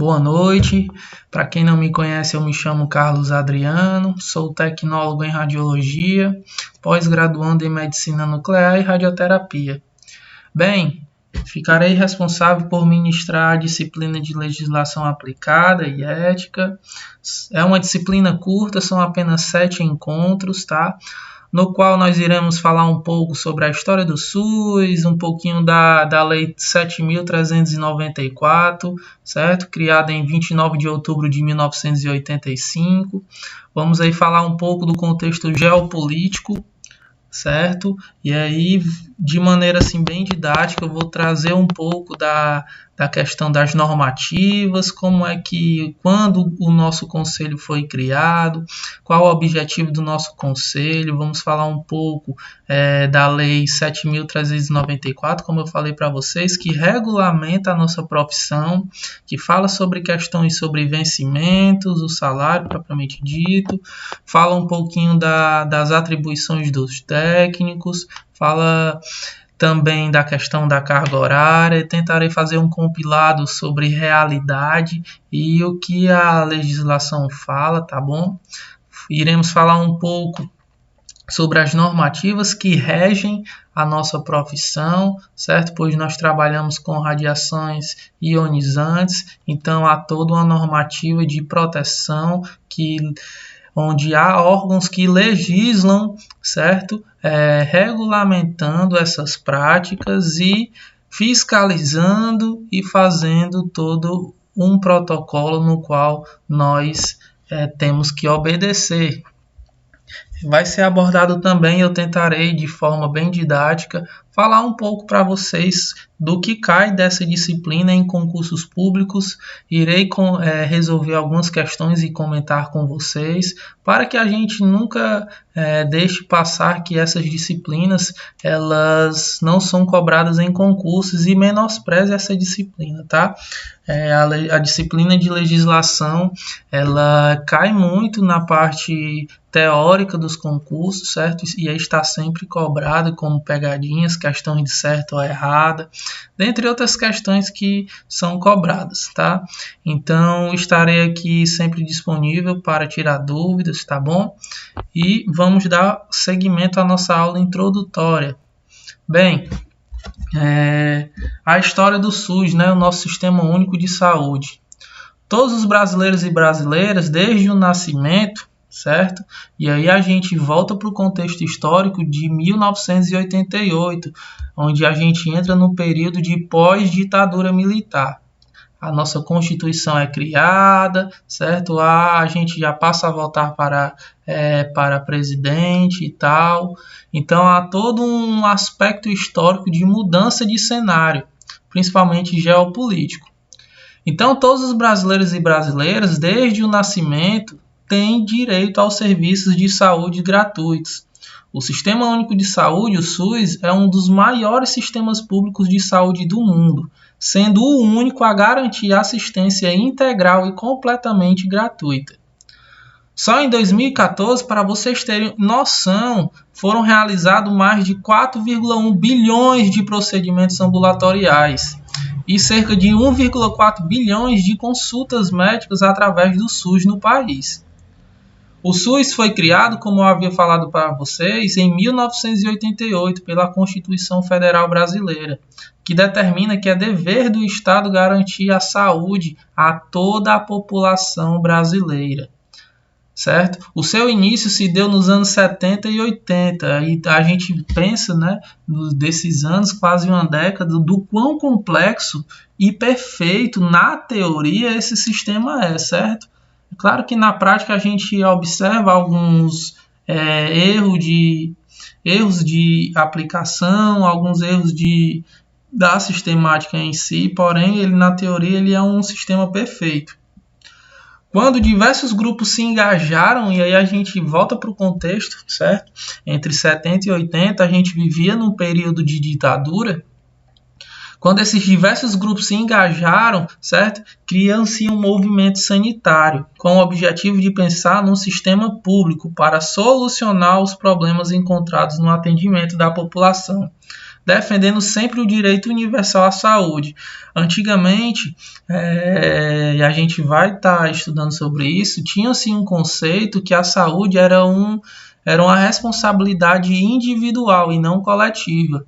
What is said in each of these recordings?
Boa noite. Para quem não me conhece, eu me chamo Carlos Adriano, sou tecnólogo em radiologia, pós-graduando em medicina nuclear e radioterapia. Bem, ficarei responsável por ministrar a disciplina de legislação aplicada e ética. É uma disciplina curta, são apenas 7 encontros, tá? No qual nós iremos falar um pouco sobre a história do SUS, um pouquinho da Lei 7.394, certo? Criada em 29 de outubro de 1985. Vamos aí falar um pouco do contexto geopolítico, certo? E aí, de maneira assim bem didática, eu vou trazer um pouco da questão das normativas, como é que, quando o nosso conselho foi criado, qual o objetivo do nosso conselho, vamos falar um pouco da Lei 7.394, como eu falei para vocês, que regulamenta a nossa profissão, que fala sobre questões sobre vencimentos, o salário propriamente dito, fala um pouquinho das atribuições dos técnicos, fala também da questão da carga horária, tentarei fazer um compilado sobre realidade e o que a legislação fala, tá bom? Iremos falar um pouco sobre as normativas que regem a nossa profissão, certo? Pois nós trabalhamos com radiações ionizantes, então há toda uma normativa de proteção onde há órgãos que legislam, certo? Regulamentando essas práticas e fiscalizando e fazendo todo um protocolo no qual nós temos que obedecer. Vai ser abordado também, eu tentarei de forma bem didática falar um pouco para vocês do que cai dessa disciplina em concursos públicos. Irei resolver algumas questões e comentar com vocês para que a gente nunca deixe passar que essas disciplinas elas não são cobradas em concursos e menospreze essa disciplina, tá? A disciplina de legislação ela cai muito na parte teórica dos concursos, certo? E aí está sempre cobrado como pegadinhas, questões de certo ou errada, dentre outras questões que são cobradas, tá? Então estarei aqui sempre disponível para tirar dúvidas, tá bom? E vamos dar seguimento à nossa aula introdutória. Bem, a história do SUS, né? O nosso Sistema Único de Saúde. Todos os brasileiros e brasileiras, desde o nascimento, certo? E aí a gente volta para o contexto histórico de 1988, onde a gente entra no período de pós-ditadura militar. A nossa Constituição é criada, certo? A gente já passa a votar para presidente e tal. Então há todo um aspecto histórico de mudança de cenário, principalmente geopolítico. Então todos os brasileiros e brasileiras, desde o nascimento, têm direito aos serviços de saúde gratuitos. O Sistema Único de Saúde, o SUS, é um dos maiores sistemas públicos de saúde do mundo, sendo o único a garantir assistência integral e completamente gratuita. Só em 2014, para vocês terem noção, foram realizados mais de 4,1 bilhões de procedimentos ambulatoriais e cerca de 1,4 bilhões de consultas médicas através do SUS no país. O SUS foi criado, como eu havia falado para vocês, em 1988 pela Constituição Federal Brasileira, que determina que é dever do Estado garantir a saúde a toda a população brasileira, certo? O seu início se deu nos anos 70 e 80, e a gente pensa, né, desses anos, quase uma década, do quão complexo e perfeito, na teoria, esse sistema é, certo? Claro que na prática a gente observa alguns erros de aplicação, alguns erros da sistemática em si, porém, na teoria, ele é um sistema perfeito. Quando diversos grupos se engajaram, e aí a gente volta para o contexto, certo? Entre 70 e 80, a gente vivia num período de ditadura. Quando esses diversos grupos se engajaram, certo? Cria-se um movimento sanitário, com o objetivo de pensar num sistema público para solucionar os problemas encontrados no atendimento da população. defendendo sempre o direito universal à saúde. Antigamente, e a gente vai estar estudando sobre isso, tinha-se um conceito que a saúde era uma responsabilidade individual e não coletiva.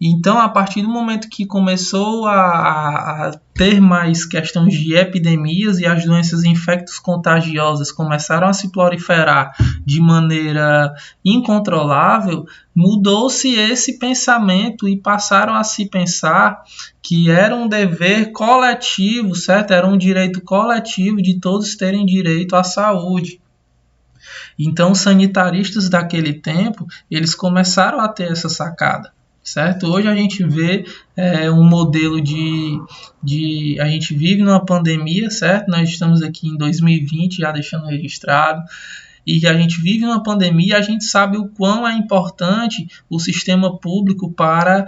Então, a partir do momento que começou a ter mais questões de epidemias e as doenças infecto-contagiosas começaram a se proliferar de maneira incontrolável, mudou-se esse pensamento e passaram a se pensar que era um dever coletivo, certo? Era um direito coletivo de todos terem direito à saúde. Então, os sanitaristas daquele tempo, eles começaram a ter essa sacada. Certo? Hoje a gente vê um modelo a gente vive numa pandemia, certo? Nós estamos aqui em 2020, já deixando registrado, e a gente vive numa pandemia, a gente sabe o quão é importante o sistema público para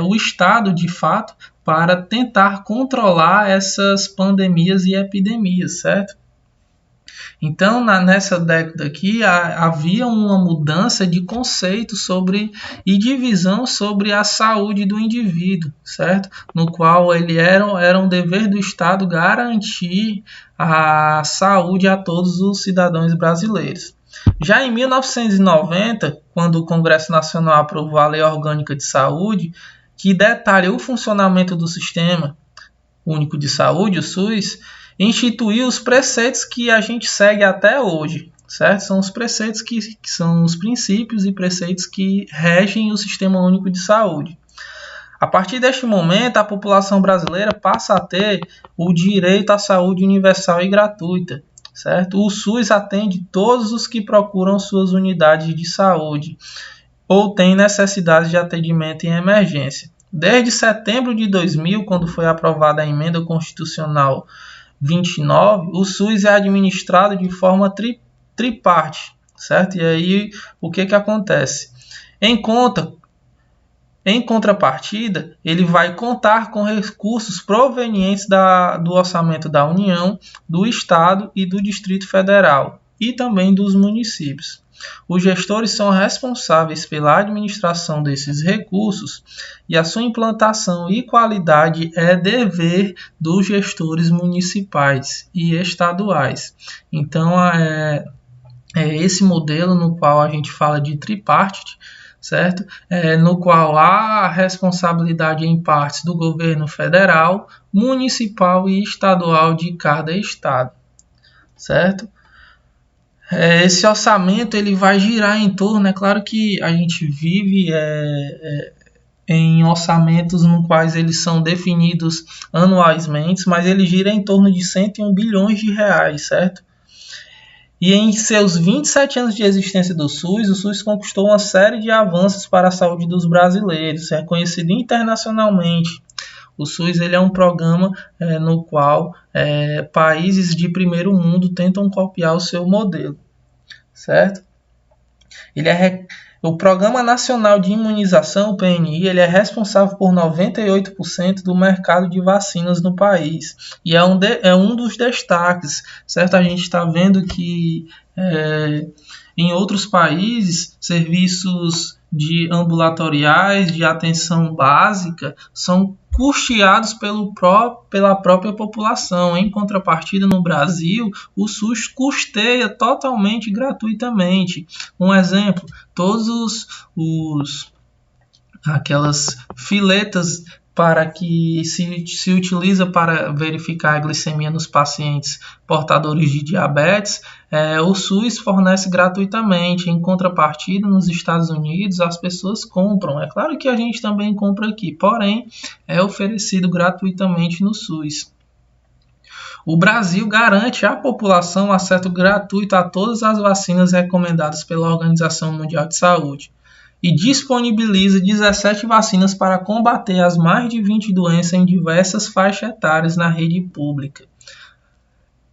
o Estado, de fato, para tentar controlar essas pandemias e epidemias, certo? Então, nessa década aqui, havia uma mudança de conceito e de visão sobre a saúde do indivíduo, certo? No qual era um dever do Estado garantir a saúde a todos os cidadãos brasileiros. Já em 1990, quando o Congresso Nacional aprovou a Lei Orgânica de Saúde, que detalha o funcionamento do Sistema Único de Saúde, o SUS, instituiu os preceitos que a gente segue até hoje, certo? São os preceitos que são os princípios e preceitos que regem o Sistema Único de Saúde. A partir deste momento, a população brasileira passa a ter o direito à saúde universal e gratuita, certo? O SUS atende todos os que procuram suas unidades de saúde ou têm necessidade de atendimento em emergência. Desde setembro de 2000, quando foi aprovada a Emenda Constitucional 29, o SUS é administrado de forma triparte, certo? E aí, o que acontece? Em contrapartida, ele vai contar com recursos provenientes do orçamento da União, do Estado e do Distrito Federal, e também dos municípios. Os gestores são responsáveis pela administração desses recursos e a sua implantação e qualidade é dever dos gestores municipais e estaduais. Então, é esse modelo no qual a gente fala de tripartite, certo? No qual há a responsabilidade em partes do governo federal, municipal e estadual de cada estado, certo? Esse orçamento ele vai girar em torno, é claro que a gente vive em orçamentos no quais eles são definidos anualmente, mas ele gira em torno de 101 bilhões de reais, certo? E em seus 27 anos de existência do SUS, o SUS conquistou uma série de avanços para a saúde dos brasileiros, reconhecido internacionalmente. O SUS ele é um programa no qual países de primeiro mundo tentam copiar o seu modelo, certo? O Programa Nacional de Imunização, o PNI, ele é responsável por 98% do mercado de vacinas no país e é um dos destaques, certo? A gente está vendo que em outros países, serviços ambulatoriais de atenção básica são custeados pela própria população. Em contrapartida, no Brasil, o SUS custeia totalmente gratuitamente. Um exemplo, todos aquelas filetas para que se utiliza para verificar a glicemia nos pacientes portadores de diabetes, o SUS fornece gratuitamente. Em contrapartida, nos Estados Unidos, as pessoas compram. É claro que a gente também compra aqui, porém, é oferecido gratuitamente no SUS. O Brasil garante à população acesso gratuito a todas as vacinas recomendadas pela Organização Mundial de Saúde e disponibiliza 17 vacinas para combater as mais de 20 doenças em diversas faixas etárias na rede pública.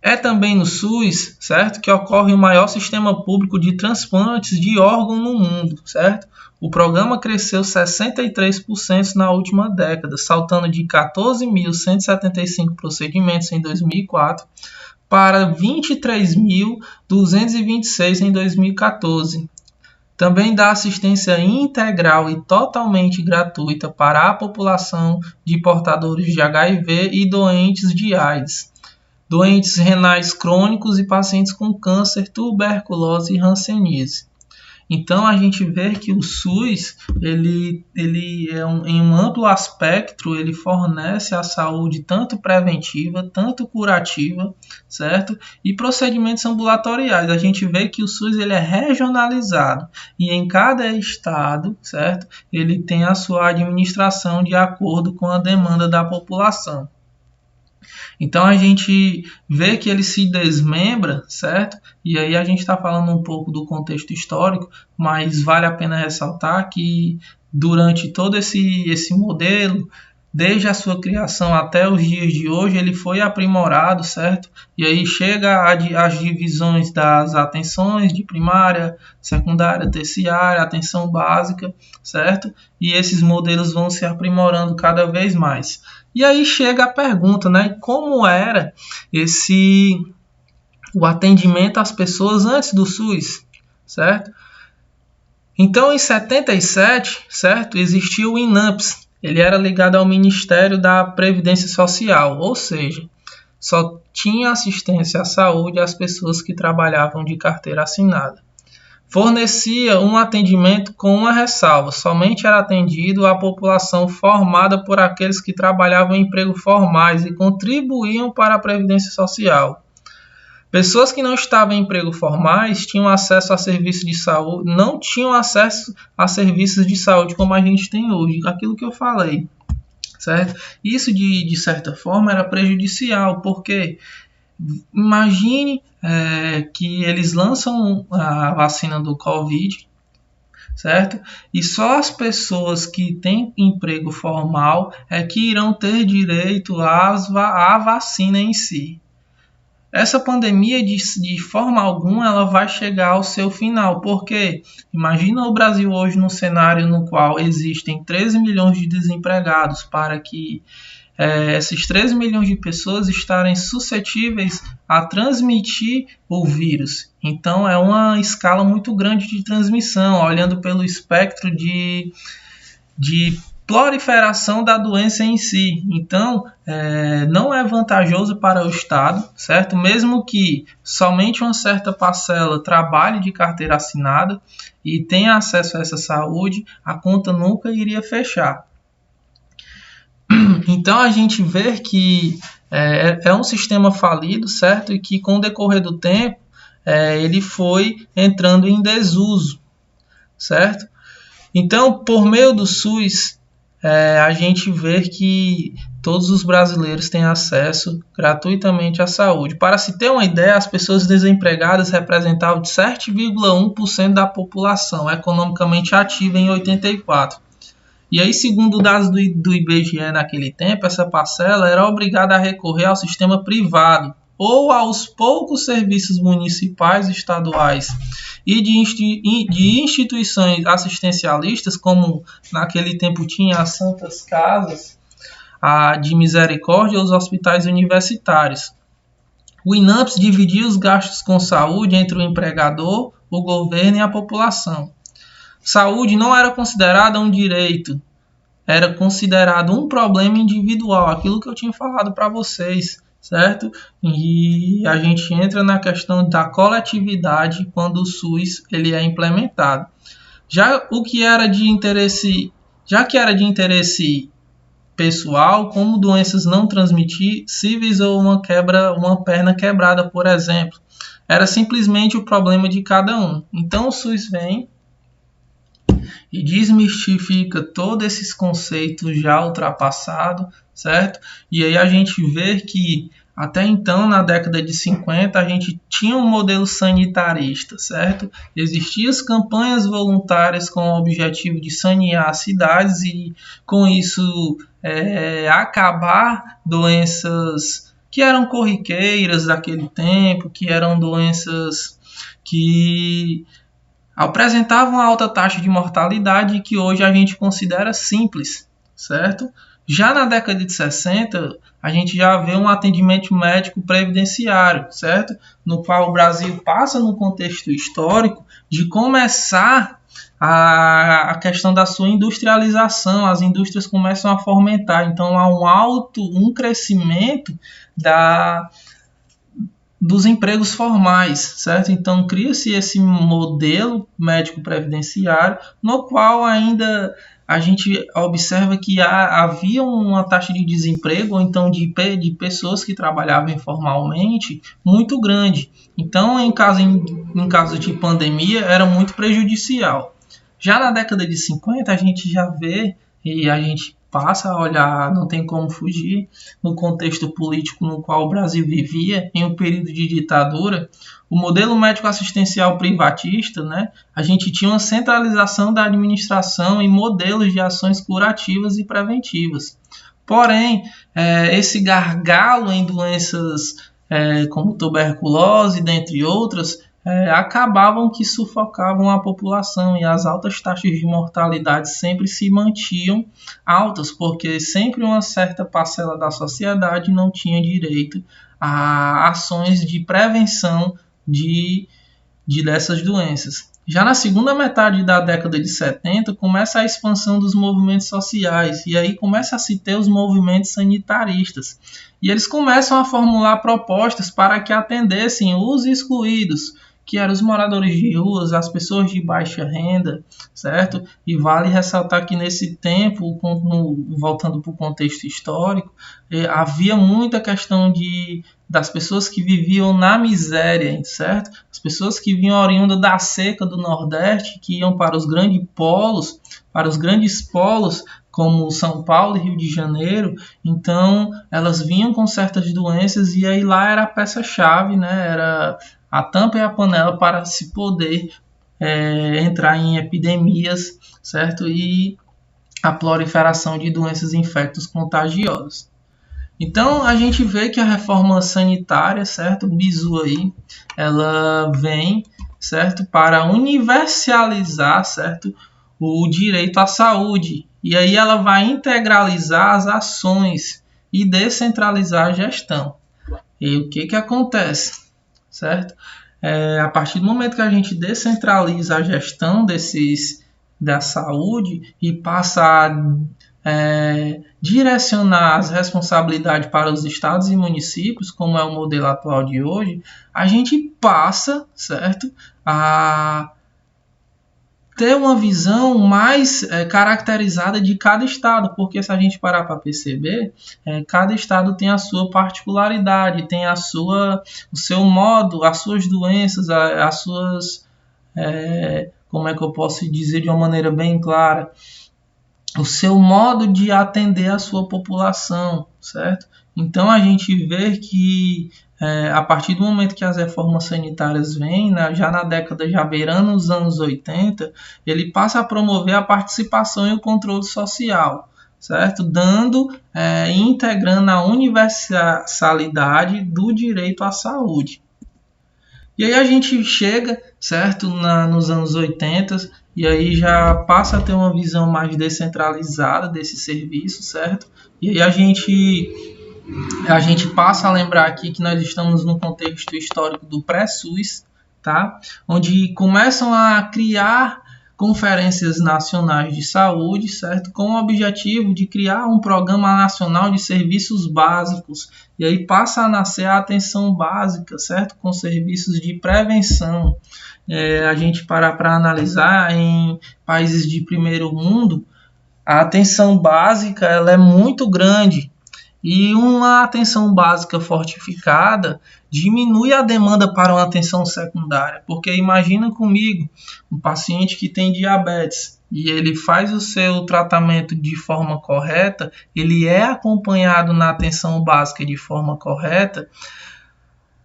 É também no SUS, certo, que ocorre o maior sistema público de transplantes de órgão no mundo, certo? O programa cresceu 63% na última década, saltando de 14.175 procedimentos em 2004 para 23.226 em 2014. Também dá assistência integral e totalmente gratuita para a população de portadores de HIV e doentes de AIDS, doentes renais crônicos e pacientes com câncer, tuberculose e hanseníase. Então a gente vê que o SUS ele em um amplo aspecto, ele fornece a saúde tanto preventiva, tanto curativa, certo? E procedimentos ambulatoriais. A gente vê que o SUS ele é regionalizado e em cada estado, certo? Ele tem a sua administração de acordo com a demanda da população. Então a gente vê que ele se desmembra, certo? E aí a gente está falando um pouco do contexto histórico, mas vale a pena ressaltar que durante todo esse modelo, desde a sua criação até os dias de hoje, ele foi aprimorado, certo? E aí chega as divisões das atenções de primária, secundária, terciária, atenção básica, certo? E esses modelos vão se aprimorando cada vez mais. E aí chega a pergunta, né? Como era o atendimento às pessoas antes do SUS, certo? Então, em 77, certo, existia o INAMPS. Ele era ligado ao Ministério da Previdência Social, ou seja, só tinha assistência à saúde às pessoas que trabalhavam de carteira assinada. Fornecia um atendimento com uma ressalva, somente era atendido à população formada por aqueles que trabalhavam em empregos formais e contribuíam para a Previdência Social. Pessoas que não estavam em empregos formais tinham acesso a serviços de saúde, não tinham acesso a serviços de saúde como a gente tem hoje, aquilo que eu falei, certo? Isso de certa forma era prejudicial, porque imagine que eles lançam a vacina do Covid, certo? E só as pessoas que têm emprego formal é que irão ter direito à vacina em si. Essa pandemia, de forma alguma, ela vai chegar ao seu final, porque imagina o Brasil hoje num cenário no qual existem 13 milhões de desempregados para que esses 13 milhões de pessoas estarem suscetíveis a transmitir o vírus. Então é uma escala muito grande de transmissão, olhando pelo espectro de proliferação da doença em si. Então, não é vantajoso para o Estado, certo? Mesmo que somente uma certa parcela trabalhe de carteira assinada e tenha acesso a essa saúde, a conta nunca iria fechar. Então, a gente vê que é um sistema falido, certo? E que com o decorrer do tempo, ele foi entrando em desuso, certo? Então, por meio do SUS, a gente vê que todos os brasileiros têm acesso gratuitamente à saúde. Para se ter uma ideia, as pessoas desempregadas representavam 7,1% da população economicamente ativa em 84. E aí, segundo dados do IBGE naquele tempo, essa parcela era obrigada a recorrer ao sistema privado ou aos poucos serviços municipais, estaduais e de instituições assistencialistas, como naquele tempo tinha as Santas Casas, a de Misericórdia e os hospitais universitários. O INAMPS dividia os gastos com saúde entre o empregador, o governo e a população. Saúde não era considerada um direito, era considerado um problema individual, aquilo que eu tinha falado para vocês, certo? E a gente entra na questão da coletividade quando o SUS ele é implementado. Já que era de interesse pessoal, como doenças não transmissíveis ou uma perna quebrada, por exemplo, era simplesmente o problema de cada um. Então o SUS vem e desmistifica todos esses conceitos já ultrapassados, certo? E aí a gente vê que até então, na década de 50, a gente tinha um modelo sanitarista, certo? Existiam as campanhas voluntárias com o objetivo de sanear as cidades e, com isso, acabar doenças que eram corriqueiras daquele tempo, que eram doenças que apresentavam alta taxa de mortalidade e que hoje a gente considera simples, certo? Já na década de 60, a gente já vê um atendimento médico previdenciário, certo? No qual o Brasil passa no contexto histórico de começar a questão da sua industrialização, as indústrias começam a fomentar, então há um crescimento dos empregos formais, certo? Então cria-se esse modelo médico-previdenciário, no qual ainda a gente observa que havia uma taxa de desemprego, ou então de pessoas que trabalhavam informalmente, muito grande. Então, em caso de pandemia, era muito prejudicial. Já na década de 50, a gente já vê, e a gente passa a olhar, não tem como fugir, no contexto político no qual o Brasil vivia, em um período de ditadura, o modelo médico-assistencial privatista, né, a gente tinha uma centralização da administração e modelos de ações curativas e preventivas. Porém, esse gargalo em doenças como tuberculose, dentre outras, acabavam que sufocavam a população, e as altas taxas de mortalidade sempre se mantinham altas, porque sempre uma certa parcela da sociedade não tinha direito a ações de prevenção dessas doenças. Já na segunda metade da década de 70, começa a expansão dos movimentos sociais, e aí começa a se ter os movimentos sanitaristas. E eles começam a formular propostas para que atendessem os excluídos, que eram os moradores de ruas, as pessoas de baixa renda, certo? E vale ressaltar que nesse tempo, voltando para o contexto histórico, havia muita questão das pessoas que viviam na miséria, certo? As pessoas que vinham oriundas da seca do Nordeste, que iam para os grandes polos, como São Paulo e Rio de Janeiro, então elas vinham com certas doenças, e aí lá era a peça-chave, né? Era a tampa e a panela para se poder entrar em epidemias, certo? E a proliferação de doenças infectos contagiosas. Então a gente vê que a reforma sanitária, certo? O BISU aí, ela vem, certo? Para universalizar, certo? O direito à saúde. E aí ela vai integralizar as ações e descentralizar a gestão. E o que acontece? Certo? A partir do momento que a gente descentraliza a gestão da saúde e passa a direcionar as responsabilidades para os estados e municípios, como é o modelo atual de hoje, a gente passa, certo, a ter uma visão mais caracterizada de cada estado, porque se a gente parar para perceber, cada estado tem a sua particularidade, tem o seu modo, as suas doenças, as suas, como é que eu posso dizer de uma maneira bem clara, o seu modo de atender a sua população, certo? Então a gente vê que a partir do momento que as reformas sanitárias vêm, né, já na década, já beirando os anos 80, ele passa a promover a participação e o controle social, certo? Dando e integrando a universalidade do direito à saúde. E aí a gente chega, certo, nos anos 80, e aí já passa a ter uma visão mais descentralizada desse serviço, certo? E aí a gente passa a lembrar aqui que nós estamos no contexto histórico do pré-SUS, tá? Onde começam a criar conferências nacionais de saúde, certo? Com o objetivo de criar um programa nacional de serviços básicos. E aí passa a nascer a atenção básica, certo? Com serviços de prevenção. A gente para analisar em países de primeiro mundo, a atenção básica ela é muito grande. E uma atenção básica fortificada diminui a demanda para uma atenção secundária. Porque imagina comigo, um paciente que tem diabetes e ele faz o seu tratamento de forma correta, ele é acompanhado na atenção básica de forma correta,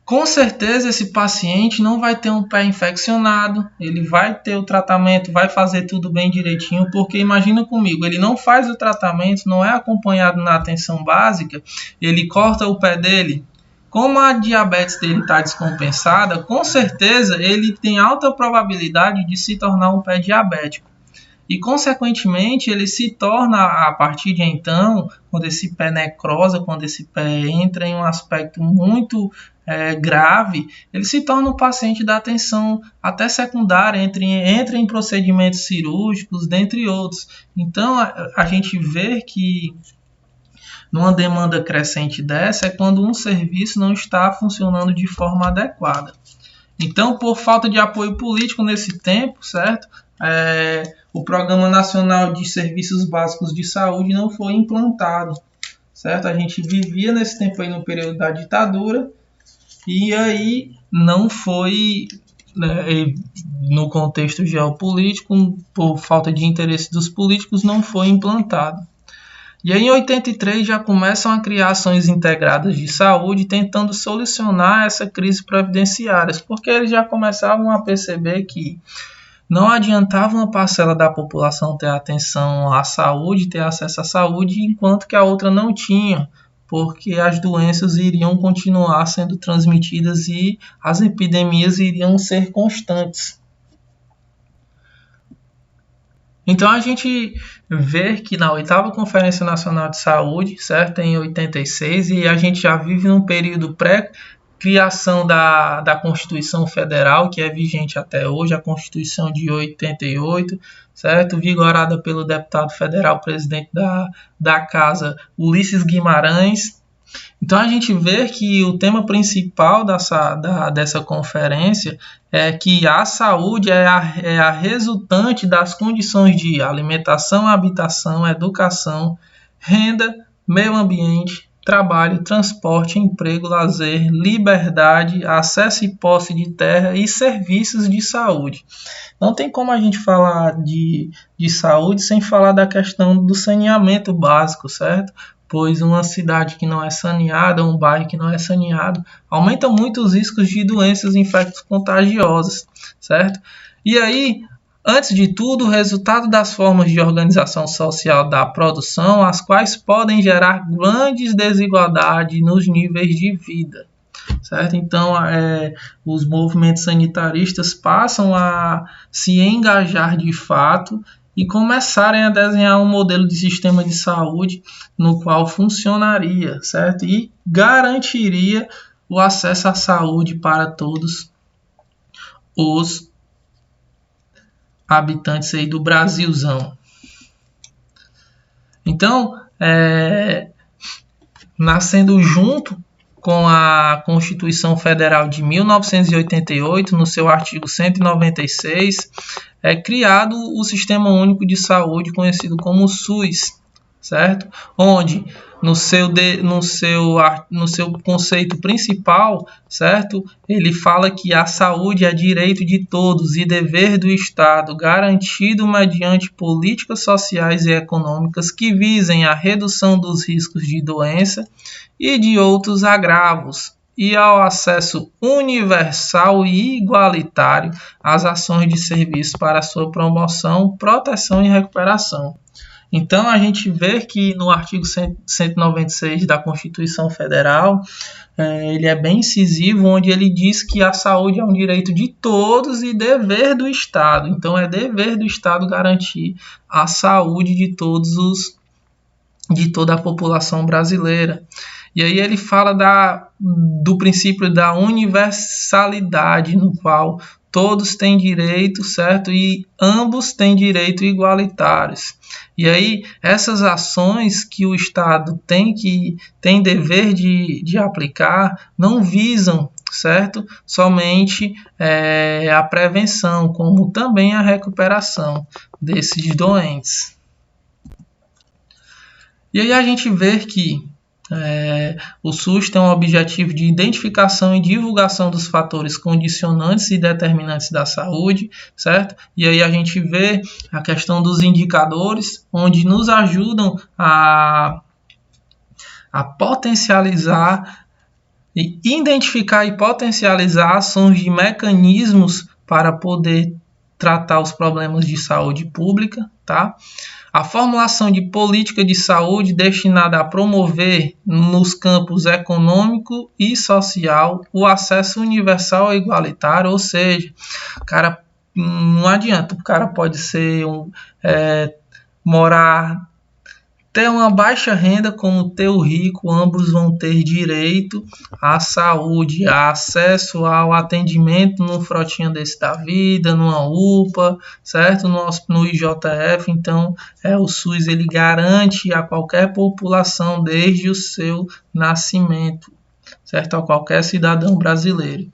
com certeza esse paciente não vai ter um pé infeccionado, ele vai ter o tratamento, vai fazer tudo bem direitinho, porque imagina comigo, ele não faz o tratamento, não é acompanhado na atenção básica, ele corta o pé dele. Como a diabetes dele está descompensada, com certeza ele tem alta probabilidade de se tornar um pé diabético. e, consequentemente, ele se torna, a partir de então, quando esse pé necrosa, quando esse pé entra em um aspecto muito grave, ele se torna um paciente da atenção até secundária, entra em procedimentos cirúrgicos, dentre outros. Então, a gente vê que numa demanda crescente dessa é quando um serviço não está funcionando de forma adequada. Então, por falta de apoio político nesse tempo, certo? O Programa Nacional de Serviços Básicos de Saúde não foi implantado, certo? A gente vivia nesse tempo aí no período da ditadura e aí não foi, no contexto geopolítico, por falta de interesse dos políticos, não foi implantado. E aí, em 83 já começam a criar ações integradas de saúde tentando solucionar essa crise previdenciária, porque eles já começavam a perceber que não adiantava uma parcela da população ter atenção à saúde, ter acesso à saúde, enquanto que a outra não tinha, porque as doenças iriam continuar sendo transmitidas e as epidemias iriam ser constantes. Então a gente vê que na 8ª Conferência Nacional de Saúde, certo, em 86, e a gente já vive num período pré-criação da Constituição Federal, que é vigente até hoje, a Constituição de 88, certo, vigorada pelo deputado federal, presidente da Casa, Ulisses Guimarães. Então a gente vê que o tema principal dessa conferência é que a saúde é a resultante das condições de alimentação, habitação, educação, renda, meio ambiente, trabalho, transporte, emprego, lazer, liberdade, acesso e posse de terra e serviços de saúde. Não tem como a gente falar de saúde sem falar da questão do saneamento básico, certo? Pois uma cidade que não é saneada, um bairro que não é saneado, aumenta muito os riscos de doenças infecto-contagiosas, certo? E aí, antes de tudo, o resultado das formas de organização social da produção, as quais podem gerar grandes desigualdades nos níveis de vida, certo? Então, os movimentos sanitaristas passam a se engajar de fato e começarem a desenhar um modelo de sistema de saúde no qual funcionaria, certo? E garantiria o acesso à saúde para todos os habitantes aí do Brasilzão. Então, nascendo junto com a Constituição Federal de 1988, no seu artigo 196, é criado o Sistema Único de Saúde, conhecido como SUS, certo? Onde, no seu conceito principal, certo? Ele fala que a saúde é direito de todos e dever do Estado, garantido mediante políticas sociais e econômicas que visem a redução dos riscos de doença e de outros agravos, e ao acesso universal e igualitário às ações de serviço para sua promoção, proteção e recuperação. Então, a gente vê que no artigo 196 da Constituição Federal, ele é bem incisivo, onde ele diz que a saúde é um direito de todos e dever do Estado. Então, é dever do Estado garantir a saúde de toda a população brasileira. E aí ele fala do princípio da universalidade, no qual todos têm direito, certo? E ambos têm direito igualitários. E aí essas ações que o Estado tem dever de aplicar não visam, certo? Somente a prevenção, como também a recuperação desses doentes. E aí a gente vê que o SUS tem um objetivo de identificação e divulgação dos fatores condicionantes e determinantes da saúde, certo? E aí a gente vê a questão dos indicadores, onde nos ajudam a potencializar e identificar e potencializar ações de mecanismos para poder tratar os problemas de saúde pública, tá? A formulação de política de saúde destinada a promover nos campos econômico e social o acesso universal e igualitário, ou seja, o cara não adianta, o cara pode ser ter uma baixa renda como ter o rico, ambos vão ter direito à saúde, a acesso ao atendimento no Frotinha desse da vida, numa UPA, certo? No IJF. Então, o SUS ele garante a qualquer população desde o seu nascimento, certo? A qualquer cidadão brasileiro.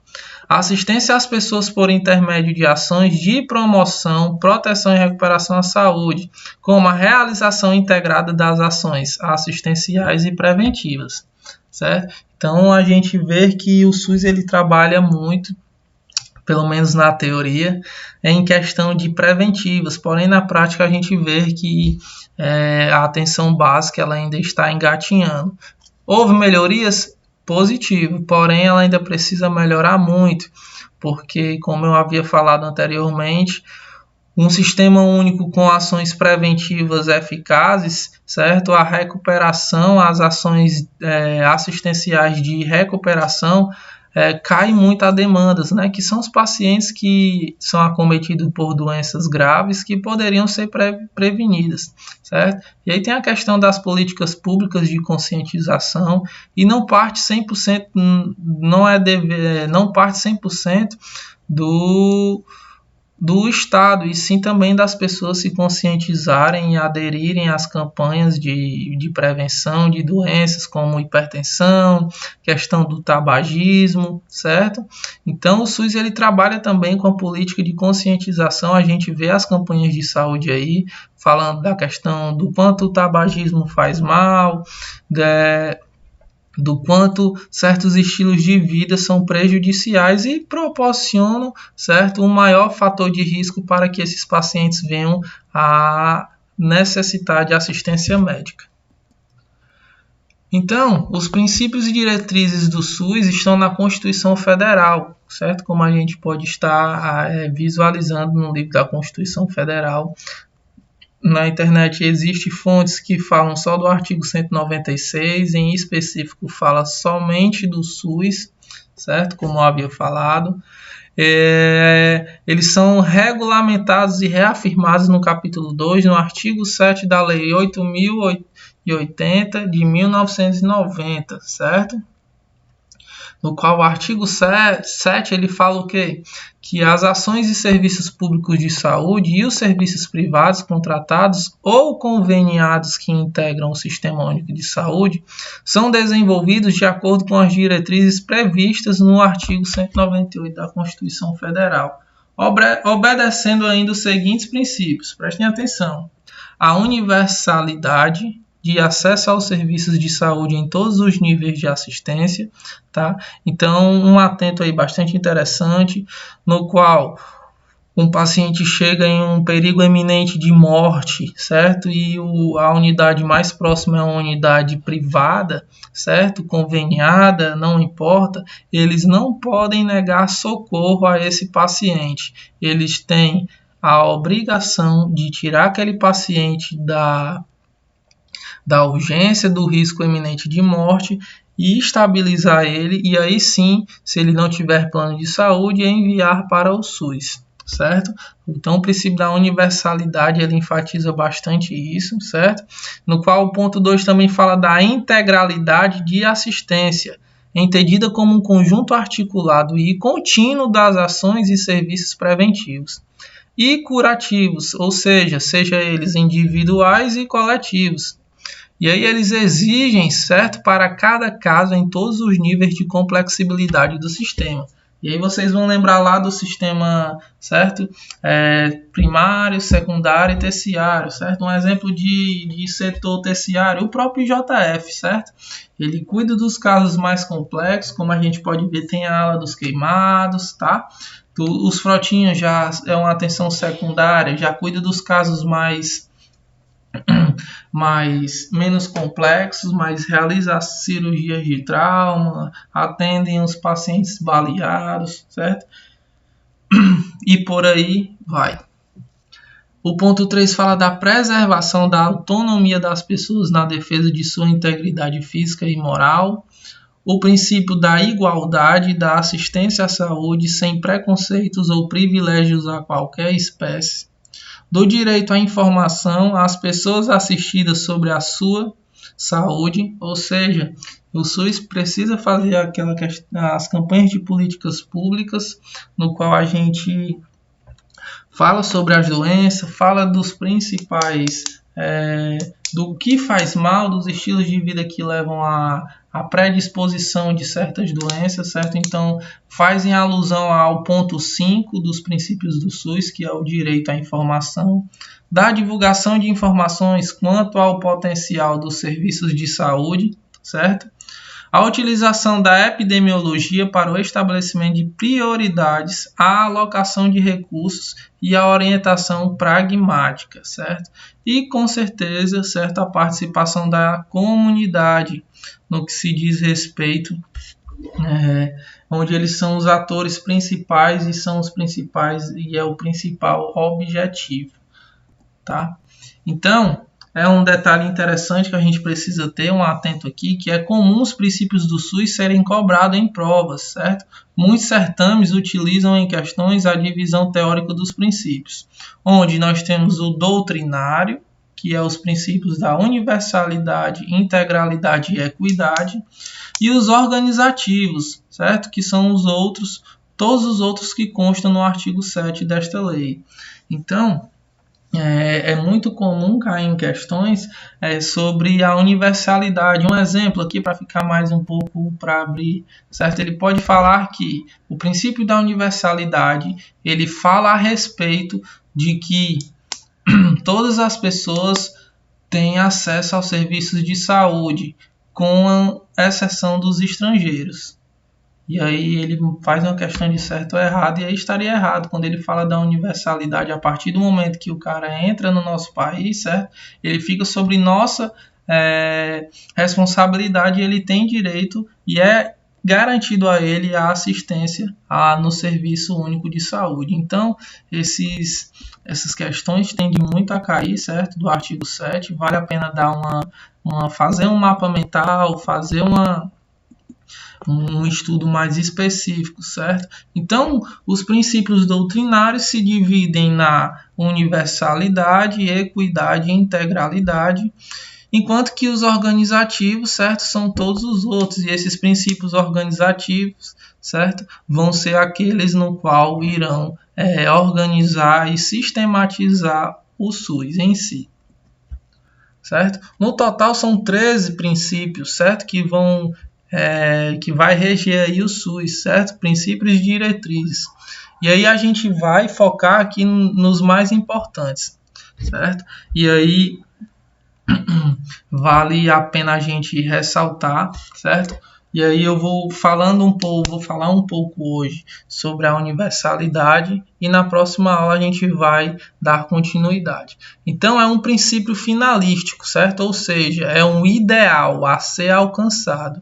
A assistência às pessoas por intermédio de ações de promoção, proteção e recuperação à saúde, como a realização integrada das ações assistenciais e preventivas, certo? Então, a gente vê que o SUS ele trabalha muito, pelo menos na teoria, em questão de preventivas, porém, na prática, a gente vê que a atenção básica ela ainda está engatinhando. Houve melhorias? Positivo, porém ela ainda precisa melhorar muito, porque, como eu havia falado anteriormente, um sistema único com ações preventivas eficazes, certo? A recuperação, as ações assistenciais de recuperação cai muito a demandas, né? Que são os pacientes que são acometidos por doenças graves que poderiam ser prevenidas, certo? E aí tem a questão das políticas públicas de conscientização e não parte 100%, não parte 100% do Estado, e sim também das pessoas se conscientizarem e aderirem às campanhas de prevenção de doenças como hipertensão, questão do tabagismo, certo? Então o SUS ele trabalha também com a política de conscientização. A gente vê as campanhas de saúde aí, falando da questão do quanto o tabagismo faz mal, do quanto certos estilos de vida são prejudiciais e proporcionam, certo, um maior fator de risco para que esses pacientes venham a necessitar de assistência médica. Então, os princípios e diretrizes do SUS estão na Constituição Federal, certo? Como a gente pode estar visualizando no livro da Constituição Federal. Na internet existem fontes que falam só do artigo 196, em específico fala somente do SUS, certo? Como eu havia falado. Eles são regulamentados e reafirmados no capítulo 2, no artigo 7 da Lei 8.080 de 1990, certo? No qual o artigo 7 ele fala o quê? Que as ações e serviços públicos de saúde e os serviços privados contratados ou conveniados que integram o Sistema Único de Saúde são desenvolvidos de acordo com as diretrizes previstas no artigo 198 da Constituição Federal, obedecendo ainda os seguintes princípios. Prestem atenção. A universalidade de acesso aos serviços de saúde em todos os níveis de assistência, tá? Então, um atento aí bastante interessante, no qual um paciente chega em um perigo eminente de morte, certo? E a unidade mais próxima é uma unidade privada, certo? Conveniada, não importa, eles não podem negar socorro a esse paciente. Eles têm a obrigação de tirar aquele paciente da urgência, do risco eminente de morte e estabilizar ele, e aí sim, se ele não tiver plano de saúde, enviar para o SUS, certo? Então o princípio da universalidade ele enfatiza bastante isso, certo? No qual o ponto 2 também fala da integralidade de assistência, entendida como um conjunto articulado e contínuo das ações e serviços preventivos e curativos, ou seja eles individuais e coletivos. E aí eles exigem, certo, para cada caso em todos os níveis de complexibilidade do sistema. E aí vocês vão lembrar lá do sistema, certo? Primário, secundário e terciário, certo? Um exemplo de setor terciário, o próprio IJF, certo? Ele cuida dos casos mais complexos, como a gente pode ver, tem a ala dos queimados, tá? Os Frotinhas já é uma atenção secundária, já cuida dos casos menos complexos, mas realiza cirurgias de trauma, atendem os pacientes baleados, certo? E por aí vai. O ponto 3 fala da preservação da autonomia das pessoas na defesa de sua integridade física e moral. o princípio da igualdade, da assistência à saúde sem preconceitos ou privilégios a qualquer espécie, do direito à informação às pessoas assistidas sobre a sua saúde, ou seja, o SUS precisa fazer as campanhas de políticas públicas, no qual a gente fala sobre as doenças, fala dos principais, do que faz mal, dos estilos de vida que levam à predisposição de certas doenças, certo? Então, fazem alusão ao ponto 5 dos princípios do SUS, que é o direito à informação, da divulgação de informações quanto ao potencial dos serviços de saúde, certo? A utilização da epidemiologia para o estabelecimento de prioridades, a alocação de recursos e a orientação pragmática, certo? E, com certeza, certo, a participação da comunidade no que se diz respeito, onde eles são os atores principais e é o principal objetivo, tá? Então, é um detalhe interessante que a gente precisa ter atento aqui, que é comum os princípios do SUS serem cobrados em provas, certo? Muitos certames utilizam em questões a divisão teórica dos princípios, onde nós temos o doutrinário, que é os princípios da universalidade, integralidade e equidade, e os organizativos, certo? Que são todos os outros que constam no artigo 7 desta lei. Então, é muito comum cair em questões sobre a universalidade. Um exemplo aqui para ficar mais um pouco para abrir, certo? Ele pode falar que o princípio da universalidade, ele fala a respeito de que todas as pessoas têm acesso aos serviços de saúde, com exceção dos estrangeiros. E aí ele faz uma questão de certo ou errado, e aí estaria errado quando ele fala da universalidade. A partir do momento que o cara entra no nosso país, certo? Ele fica sobre nossa responsabilidade, ele tem direito e é garantido a ele a assistência no Serviço Único de Saúde. Então, essas questões tendem muito a cair, certo? Do artigo 7, vale a pena dar fazer um mapa mental, fazer um estudo mais específico, certo? Então, os princípios doutrinários se dividem na universalidade, equidade e integralidade, enquanto que os organizativos, certo, são todos os outros, e esses princípios organizativos, certo, vão ser aqueles no qual irão organizar e sistematizar o SUS em si, certo? No total são 13 princípios, certo, que vai reger aí o SUS, certo? Princípios e diretrizes. E aí a gente vai focar aqui nos mais importantes, certo? E aí vale a pena a gente ressaltar, certo? E aí eu vou falar um pouco hoje sobre a universalidade e na próxima aula a gente vai dar continuidade. Então é um princípio finalístico, certo? Ou seja, é um ideal a ser alcançado,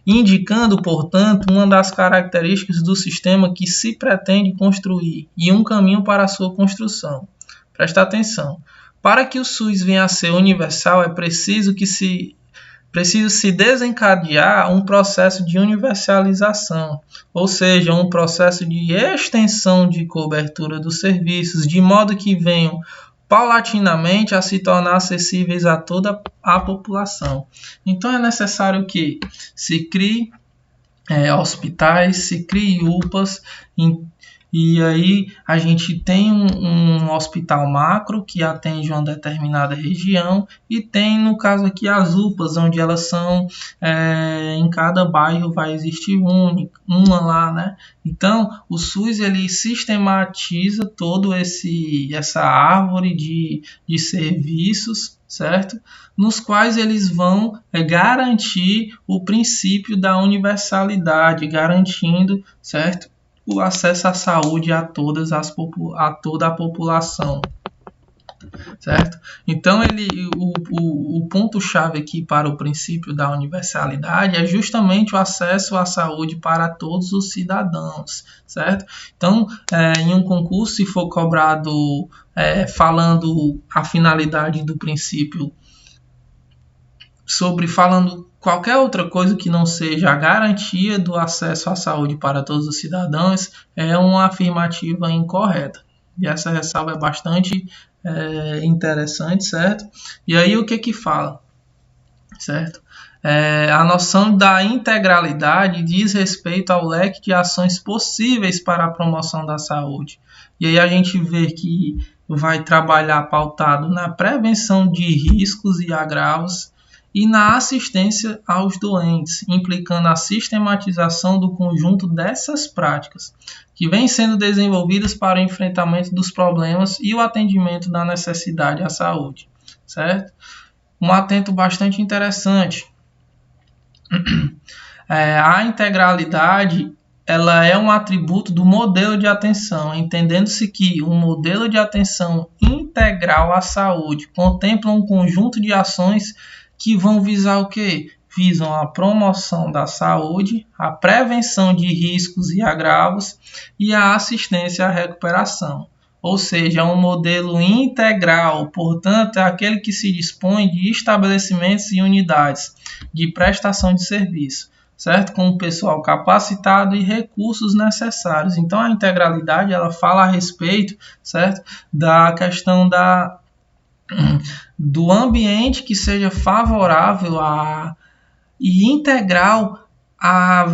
indicando, portanto, uma das características do sistema que se pretende construir e um caminho para a sua construção. Presta atenção. Para que o SUS venha a ser universal, é preciso se desencadear um processo de universalização, ou seja, um processo de extensão de cobertura dos serviços, de modo que venham paulatinamente a se tornar acessíveis a toda a população. Então é necessário que se crie hospitais, se crie UPAs, e aí a gente tem um hospital macro que atende uma determinada região e tem, no caso aqui, as UPAs, onde elas são, em cada bairro vai existir uma lá, né? Então, o SUS, ele sistematiza todo essa árvore de serviços, certo? Nos quais eles vão garantir o princípio da universalidade, garantindo, certo, o acesso à saúde a toda a população, certo? Então, o ponto-chave aqui para o princípio da universalidade é justamente o acesso à saúde para todos os cidadãos, certo? Então, em um concurso, se for cobrado falando a finalidade do princípio, falando qualquer outra coisa que não seja a garantia do acesso à saúde para todos os cidadãos é uma afirmativa incorreta. E essa ressalva é bastante interessante, certo? E aí o que fala, certo? A noção da integralidade diz respeito ao leque de ações possíveis para a promoção da saúde. E aí a gente vê que vai trabalhar pautado na prevenção de riscos e agravos e na assistência aos doentes, implicando a sistematização do conjunto dessas práticas, que vêm sendo desenvolvidas para o enfrentamento dos problemas e o atendimento da necessidade à saúde, certo? Um atento bastante interessante. A integralidade ela é um atributo do modelo de atenção, entendendo-se que um modelo de atenção integral à saúde contempla um conjunto de ações que vão visar o quê? Visam a promoção da saúde, a prevenção de riscos e agravos e a assistência à recuperação. Ou seja, é um modelo integral, portanto, é aquele que se dispõe de estabelecimentos e unidades de prestação de serviço, certo? Com o pessoal capacitado e recursos necessários. Então, a integralidade ela fala a respeito, certo? Da questão do ambiente que seja favorável e integral a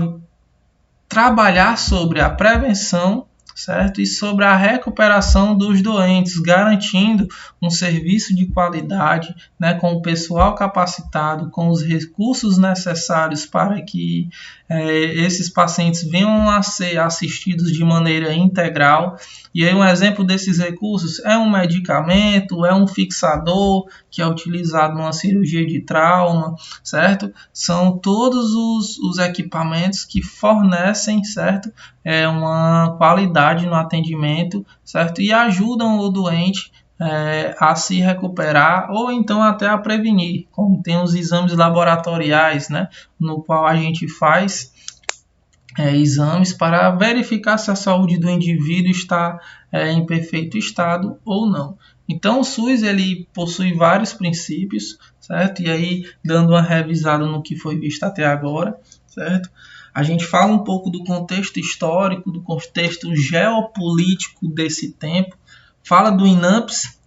trabalhar sobre a prevenção, certo? E sobre a recuperação dos doentes, garantindo um serviço de qualidade, né, com o pessoal capacitado, com os recursos necessários para que esses pacientes venham a ser assistidos de maneira integral. E aí um exemplo desses recursos é um medicamento, é um fixador que é utilizado numa cirurgia de trauma, certo? São todos os equipamentos que fornecem, certo? Uma qualidade no atendimento, certo? E ajudam o doente a se recuperar ou então até a prevenir, como tem os exames laboratoriais, né? No qual a gente faz exames para verificar se a saúde do indivíduo está em perfeito estado ou não. Então o SUS ele possui vários princípios, certo? E aí dando uma revisada no que foi visto até agora, certo? A gente fala um pouco do contexto histórico, do contexto geopolítico desse tempo, fala do INAMPS,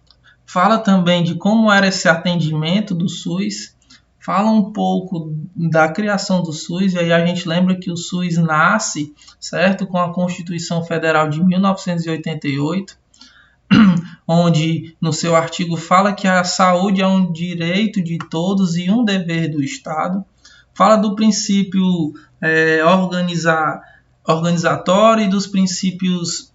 fala também de como era esse atendimento do SUS, fala um pouco da criação do SUS, e aí a gente lembra que o SUS nasce, certo, com a Constituição Federal de 1988, onde no seu artigo fala que a saúde é um direito de todos e um dever do Estado. Fala do princípio organizatório e dos princípios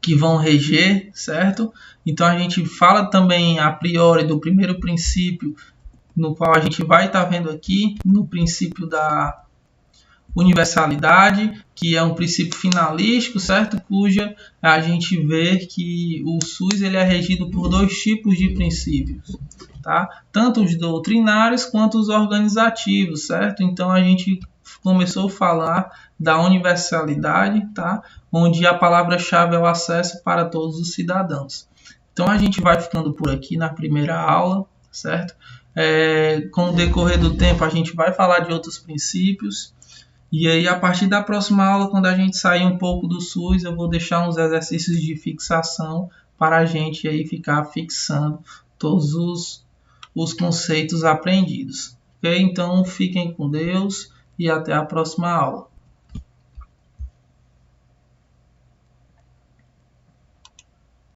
que vão reger, certo? Então a gente fala também a priori do primeiro princípio, no qual a gente vai estar vendo aqui, no princípio da universalidade, que é um princípio finalístico, certo? Cuja a gente vê que o SUS ele é regido por dois tipos de princípios, tá? Tanto os doutrinários quanto os organizativos, certo? Então a gente começou a falar da universalidade, tá? Onde a palavra-chave é o acesso para todos os cidadãos. Então a gente vai ficando por aqui na primeira aula, certo? Com o decorrer do tempo a gente vai falar de outros princípios. E aí, a partir da próxima aula, quando a gente sair um pouco do SUS, eu vou deixar uns exercícios de fixação para a gente aí ficar fixando todos os conceitos aprendidos. Ok? Então, fiquem com Deus e até a próxima aula.